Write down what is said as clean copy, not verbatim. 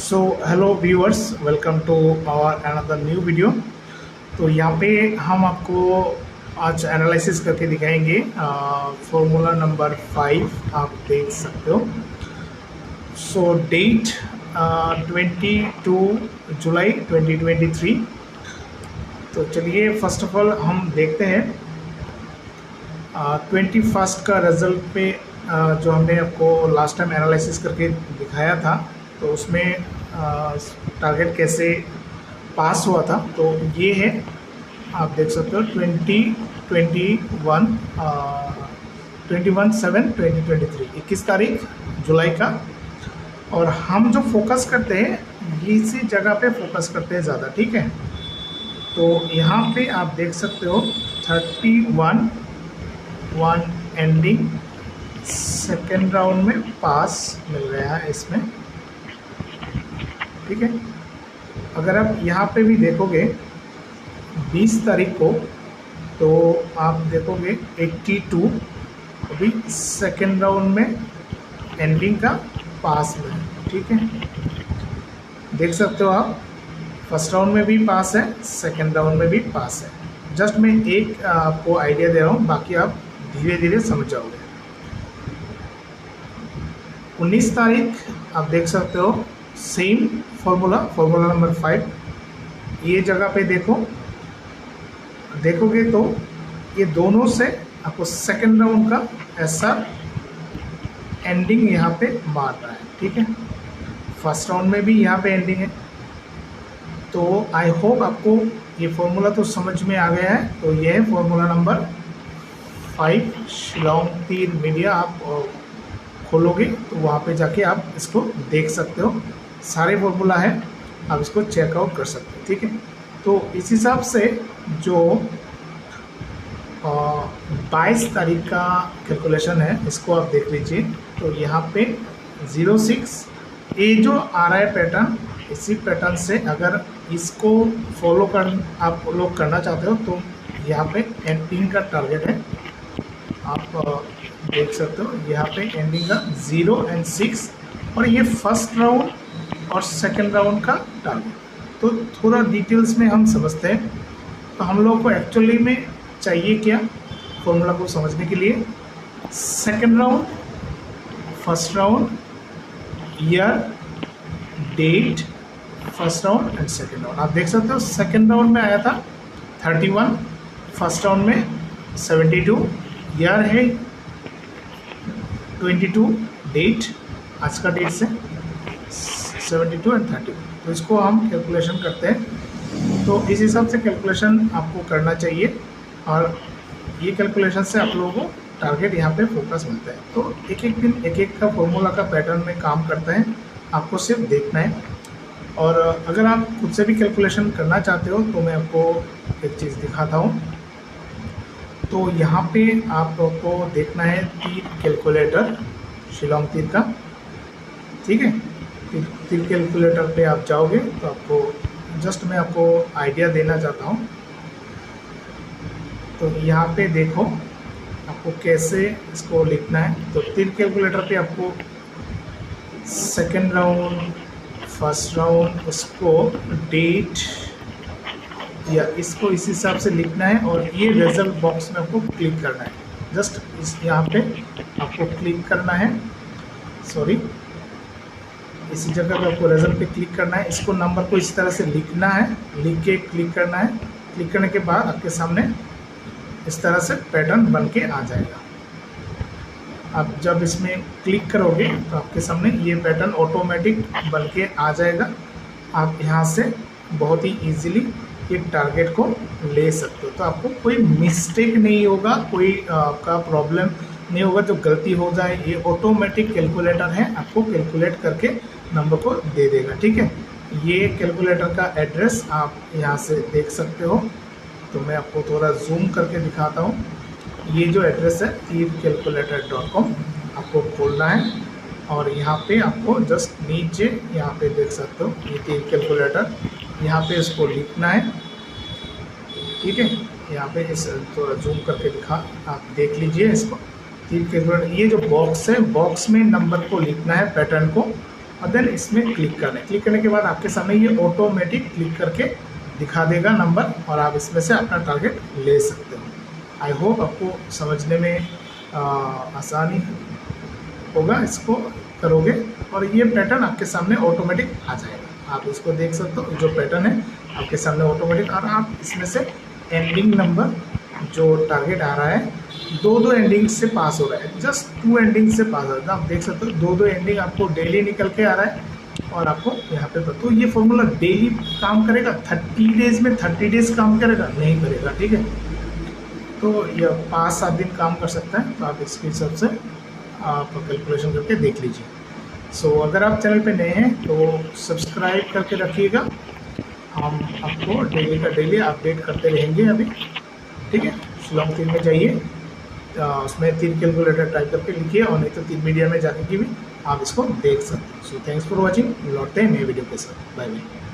So hello viewers, welcome to our another new video. तो यहाँ पे हम आपको आज एनालिसिस करके दिखाएंगे फॉर्मूला नंबर 5। आप देख सकते हो। सो डेट 22 जुलाई 2023। तो चलिए फर्स्ट ऑफ ऑल हम देखते हैं 21 का रिजल्ट पे। जो हमने आपको लास्ट टाइम एनालिसिस करके दिखाया था, तो उसमें टारगेट कैसे पास हुआ था। तो ये है, आप देख सकते हो 21/7/2023, 21 तारीख जुलाई का। और हम जो फोकस करते हैं इसी जगह पे फोकस करते हैं ज़्यादा, ठीक है। तो यहाँ पे आप देख सकते हो 31 एंडिंग सेकेंड राउंड में पास मिल रहा है इसमें, ठीक है। अगर आप यहाँ पे भी देखोगे 20 तारीख को, तो आप देखोगे 82 अभी सेकेंड राउंड में एंडिंग का पास में, ठीक है। देख सकते हो आप, फर्स्ट राउंड में भी पास है, सेकेंड राउंड में भी पास है। जस्ट मैं एक आपको आइडिया दे रहा हूँ, बाकी आप धीरे धीरे समझ जाओगे। 19 तारीख आप देख सकते हो, सेम फॉर्मूला नंबर 5। ये जगह पे देखोगे तो ये दोनों से आपको सेकेंड राउंड का ऐसा एंडिंग यहाँ पे मार रहा है, ठीक है। फर्स्ट राउंड में भी यहाँ पे एंडिंग है। तो आई होप आपको ये फॉर्मूला तो समझ में आ गया है। तो ये है फॉर्मूला नंबर 5 शिलोंग तीर मीडिया। आप खोलोगे तो वहाँ पे जाके आप इसको देख सकते हो, सारे फॉर्मूला है, आप इसको चेकआउट कर सकते हो, ठीक है। तो इस हिसाब से जो 22 तारीख का कैलकुलेशन है, इसको आप देख लीजिए। तो यहाँ पे 06 ये जो आ रहा है पैटर्न, इसी पैटर्न से अगर इसको फॉलो आप लोग करना चाहते हो, तो यहाँ पे एंडिंग का टारगेट है, आप देख सकते हो। यहाँ पे एंडिंग का 0 और 6, और ये फर्स्ट राउंड और सेकंड राउंड का टारगेट। तो थोड़ा डिटेल्स में हम समझते हैं। तो हम लोग को एक्चुअली में चाहिए क्या फॉर्मूला को समझने के लिए? Second round, first round, year, date, first round and second round. आप देख सकते हो सेकंड राउंड में आया था 31, फर्स्ट राउंड में 72, ईयर है 22, डेट आज का डेट से 72 एंड 30। तो इसको हम कैलकुलेशन करते हैं। तो इस हिसाब से कैलकुलेशन आपको करना चाहिए, और ये कैलकुलेशन से आप लोगों को टारगेट यहाँ पे फोकस मिलता है। तो एक एक दिन एक एक का फॉर्मूला का पैटर्न में काम करता है, आपको सिर्फ देखना है। और अगर आप खुद से भी कैलकुलेशन करना चाहते हो, तो मैं आपको एक चीज़ दिखाता हूँ। तो यहाँ पे आपको देखना है तीर कैलकुलेटर, शिलोंग तीर का, ठीक है। तीर कैलकुलेटर पे आप जाओगे तो आपको जस्ट मैं आपको आइडिया देना चाहता हूँ। तो यहाँ पे देखो आपको कैसे इसको लिखना है। तो तीर कैलकुलेटर पे आपको सेकेंड राउंड, फर्स्ट राउंड, उसको डेट या इसको इस हिसाब से लिखना है, और ये रिजल्ट बॉक्स में आपको क्लिक करना है। जस्ट इस यहाँ पे आपको क्लिक करना है, सॉरी, इसी जगह पे आपको रिजल्ट पे क्लिक करना है। इसको नंबर को इस तरह से लिखना है, लिख के क्लिक करना है। क्लिक करने के बाद आपके सामने इस तरह से पैटर्न बन के आ जाएगा। आप जब इसमें क्लिक करोगे तो आपके सामने ये पैटर्न ऑटोमेटिक बन के आ जाएगा। आप यहाँ से बहुत ही इजीली एक टारगेट को ले सकते हो। तो आपको कोई मिस्टेक नहीं होगा, कोई आपका प्रॉब्लम नहीं होगा, जो गलती हो जाए ये ऑटोमेटिक कैलकुलेटर है, आपको कैलकुलेट करके नंबर को दे देगा, ठीक है। ये कैलकुलेटर का एड्रेस आप यहाँ से देख सकते हो। तो मैं आपको थोड़ा जूम करके दिखाता हूँ। ये जो एड्रेस है tircalculator.com, आपको खोलना है, और यहाँ पे आपको जस्ट नीचे यहाँ पे देख सकते हो ये तीर कैलकुलेटर, यहाँ पे इसको लिखना है, ठीक है। यहाँ पे इस थोड़ा जूम करके दिखा, आप देख लीजिए इसको। तीर कैलकुलेटर, ये जो बॉक्स है, बॉक्स में नंबर को लिखना है, पैटर्न को, और देन इसमें क्लिक करना है। क्लिक करने के बाद आपके सामने ये ऑटोमेटिक क्लिक करके दिखा देगा नंबर और आप इसमें से अपना टारगेट ले सकते हो। आई होप आपको समझने में आसानी होगा, इसको करोगे और ये पैटर्न आपके सामने ऑटोमेटिक आ जाएगा। आप इसको देख सकते हो, जो पैटर्न है आपके सामने ऑटोमेटिक, और आप इसमें से एंडिंग नंबर जो टारगेट आ रहा है 2 एंडिंग से पास हो रहा है, जस्ट 2 एंडिंग से पास हो रहा है। आप देख सकते हो 2 एंडिंग आपको डेली निकल के आ रहा है और आपको यहाँ पे तो ये फॉर्मूला डेली काम करेगा, 30 डेज में 30 डेज काम करेगा नहीं करेगा, ठीक है। तो ये 5-7 दिन काम कर सकता है, तो आप इसके हिसाब से आप कैलकुलेशन करके देख लीजिए। सो अगर आप चैनल पे नए हैं तो सब्सक्राइब करके रखिएगा, हम आपको डेली का डेली अपडेट करते रहेंगे अभी, ठीक है। शिलोंग 3 में जाइए, उसमें 3 कैलकुलेटर टाइप करके लिखिए और नहीं तो 3 मीडिया में जाके भी आप इसको देख सकते हैं। सो थैंक्स फॉर वॉचिंग, लौटते हैं नए वीडियो के साथ, बाय बाय।